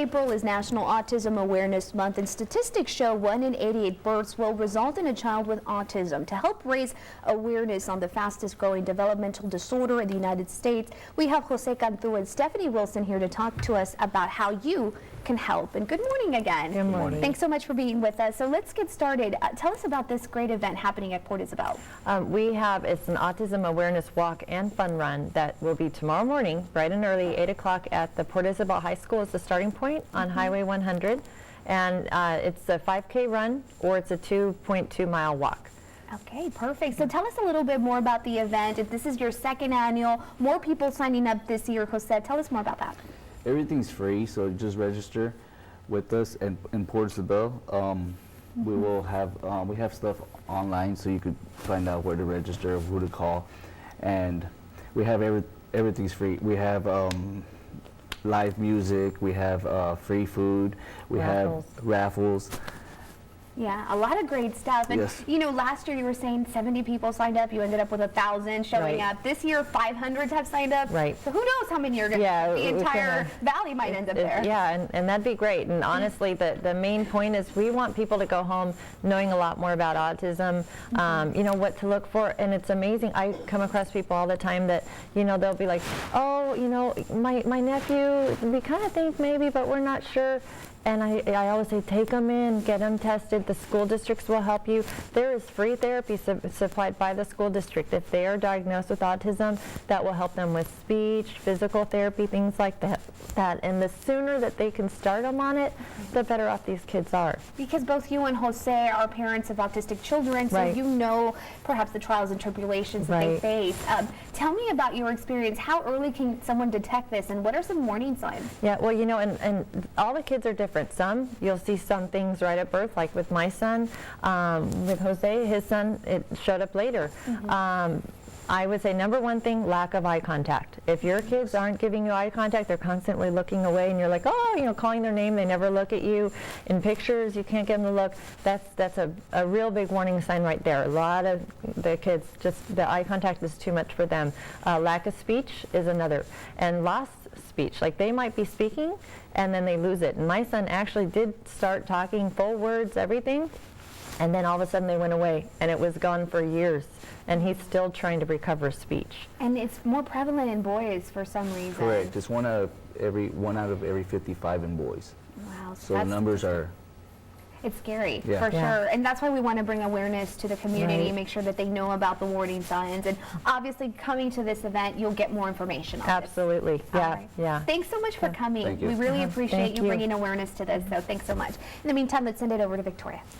April is National Autism Awareness Month, and statistics show 1 in 88 births will result in a child with autism. To help raise awareness on the fastest growing developmental disorder in the United States, we have Jose Cantu and Stephanie Wilson here to talk to us about how you can help. And good morning again. Good morning. Thanks so much for being with us. So let's get started. Tell us about this great event happening at Port Isabel. It's an Autism Awareness Walk and Fun Run that will be tomorrow morning, bright and early, 8 o'clock at the Port Isabel High School is the starting point on Highway 100. And it's a 5K run or it's a 2.2 mile walk. Okay, perfect. So tell us a little bit more about the event. If this is your second annual, more people signing up this year, Jose, tell us more about that. Everything's free, so just register with us in Port Isabel. We have stuff online, so you could find out where to register, who to call, and we have everything's free. We have live music, we have free food, we have raffles. Yeah, a lot of great stuff. And yes. You know, last year you were saying 70 people signed up. You ended up with 1,000 showing up. This year, 500 have signed up. Right. So who knows how many are going to, the entire valley might end up there. Yeah, and that'd be great. And honestly, the main point is we want people to go home knowing a lot more about autism, you know, what to look for. And it's amazing. I come across people all the time that, you know, they'll be like, oh, you know, my nephew, we kind of think maybe, but we're not sure. And I always say, take them in, get them tested. The school districts will help you. There is free therapy supplied by the school district. If they are diagnosed with autism, that will help them with speech, physical therapy, things like that. And the sooner that they can start them on it, the better off these kids are. Because both you and Jose are parents of autistic children, so you know perhaps the trials and tribulations that they face. Tell me about your experience. How early can someone detect this, and what are some warning signs? Yeah, well, you know, and all the kids are different. Some, you'll see some things right at birth, like with my son, with Jose, his son, it showed up later. I would say number one thing, lack of eye contact. If your kids aren't giving you eye contact, they're constantly looking away and you're like, oh, you know, calling their name, they never look at you. In pictures, you can't get them to look. That's a real big warning sign right there. A lot of the kids, just the eye contact is too much for them. Lack of speech is another. And lost speech, like they might be speaking and then they lose it. And my son actually did start talking full words, everything, and then all of a sudden they went away and it was gone for years. And he's still trying to recover speech. And it's more prevalent in boys for some reason. Correct. It's one out of every 55 in boys. Wow. So the numbers are... It's scary, for sure. And that's why we want to bring awareness to the community, make sure that they know about the warning signs. And obviously, coming to this event, you'll get more information on it. Absolutely. Yeah. Thanks so much for coming. Thank you. We really appreciate you bringing awareness to this, so thanks so much. In the meantime, let's send it over to Victoria.